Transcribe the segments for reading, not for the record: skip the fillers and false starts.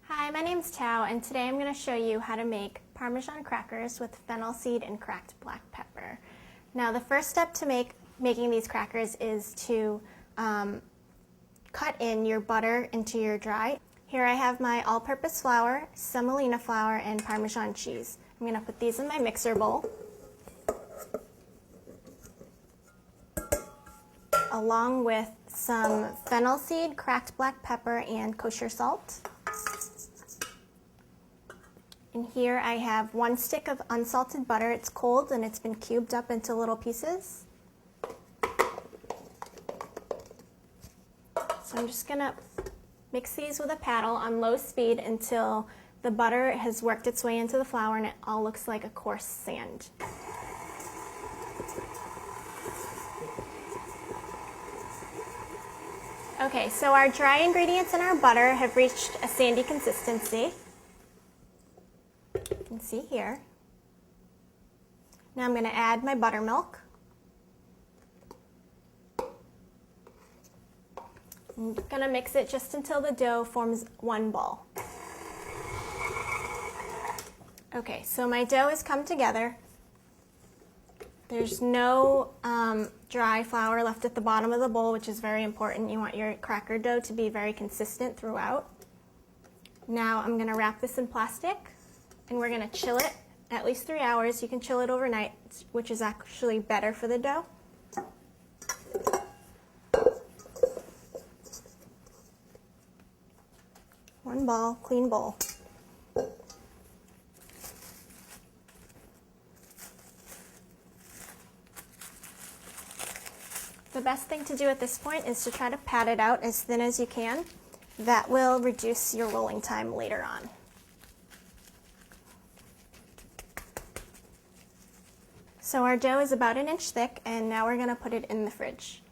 Hi, my name's Thao, and today I'm going to show you how to make Parmesan crackers with fennel seed and cracked black pepper. Now, the first step to making these crackers is to cut in your butter into your dry. Here I have my all-purpose flour, semolina flour, and Parmesan cheese. I'm going to put these in my mixer bowl, along with some fennel seed, cracked black pepper, and kosher salt. And here I have 1 stick of unsalted butter. It's cold and it's been cubed up into little pieces. So I'm just going to mix these with a paddle on low speed until the butter has worked its way into the flour and it all looks like a coarse sand. Okay, so our dry ingredients in our butter have reached a sandy consistency. You can see here. Now I'm going to add my buttermilk. I'm going to mix it just until the dough forms one ball. Okay, so my dough has come together. There's no dry flour left at the bottom of the bowl, which is very important. You want your cracker dough to be very consistent throughout. Now I'm going to wrap this in plastic, and we're going to chill it at least 3 hours. You can chill it overnight, which is actually better for the dough. One ball, clean bowl. The best thing to do at this point is to try to pat it out as thin as you can. That will reduce your rolling time later on. So our dough is about 1 inch thick, and now we're going to put it in the fridge.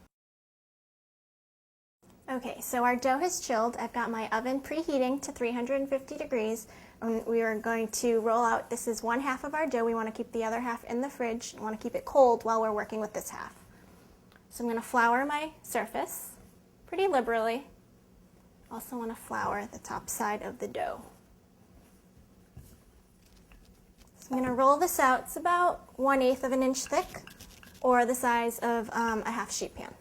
Okay, so our dough has chilled. I've got my oven preheating to 350 degrees, and we are going to roll out. This is 1/2 of our dough. We want to keep the other half in the fridge. We want to keep it cold while we're working with this half. So I'm going to flour my surface pretty liberally. Also want to flour the top side of the dough. So I'm going to roll this out. It's about 1/8 of an inch thick, or the size of a half sheet pan.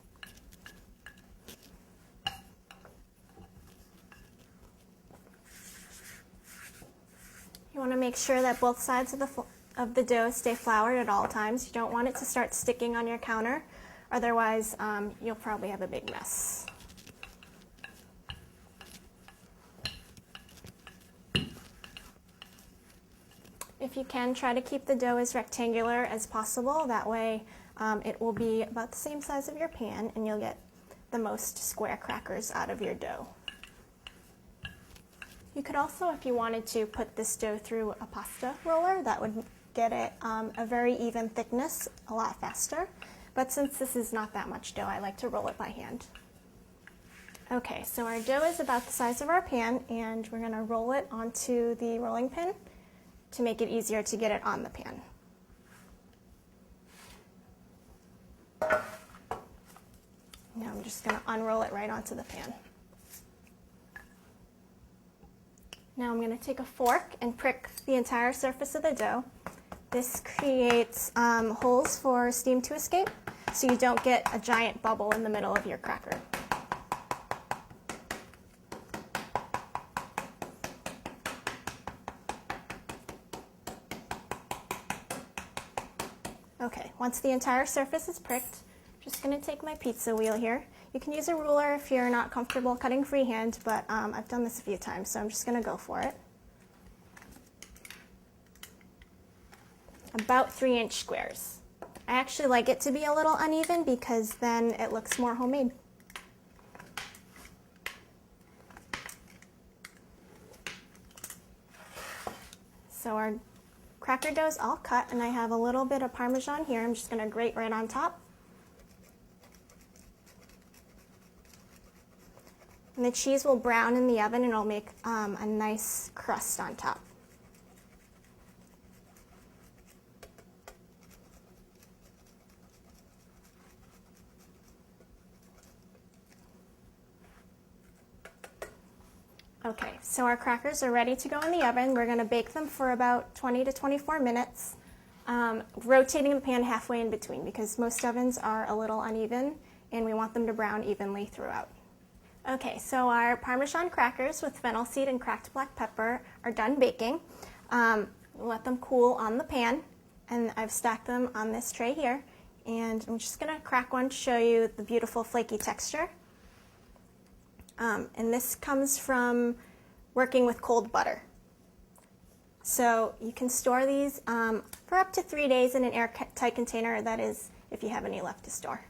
You want to make sure that both sides of the dough stay floured at all times. You don't want it to start sticking on your counter, otherwise you'll probably have a big mess. If you can, try to keep the dough as rectangular as possible. That way it will be about the same size of your pan, and you'll get the most square crackers out of your dough. You could also, if you wanted to, put this dough through a pasta roller. That would get it a very even thickness a lot faster. But since this is not that much dough, I like to roll it by hand. Okay, so our dough is about the size of our pan, and we're going to roll it onto the rolling pin to make it easier to get it on the pan. Now I'm just going to unroll it right onto the pan. Now I'm going to take a fork and prick the entire surface of the dough. This creates holes for steam to escape, so you don't get a giant bubble in the middle of your cracker. Okay, once the entire surface is pricked, I'm just going to take my pizza wheel here. You can use a ruler if you're not comfortable cutting freehand, but I've done this a few times, so I'm just going to go for it. About 3-inch squares. I actually like it to be a little uneven because then it looks more homemade. So our cracker dough is all cut, and I have a little bit of Parmesan here. I'm just going to grate right on top. And the cheese will brown in the oven, and it'll make a nice crust on top. Okay, so our crackers are ready to go in the oven. We're going to bake them for about 20 to 24 minutes, rotating the pan halfway in between because most ovens are a little uneven and we want them to brown evenly throughout. Okay, so our Parmesan crackers with fennel seed and cracked black pepper are done baking. Let them cool on the pan, and I've stacked them on this tray here. And I'm just going to crack one to show you the beautiful flaky texture. And this comes from working with cold butter. So you can store these for up to 3 days in an airtight container, that is, if you have any left to store.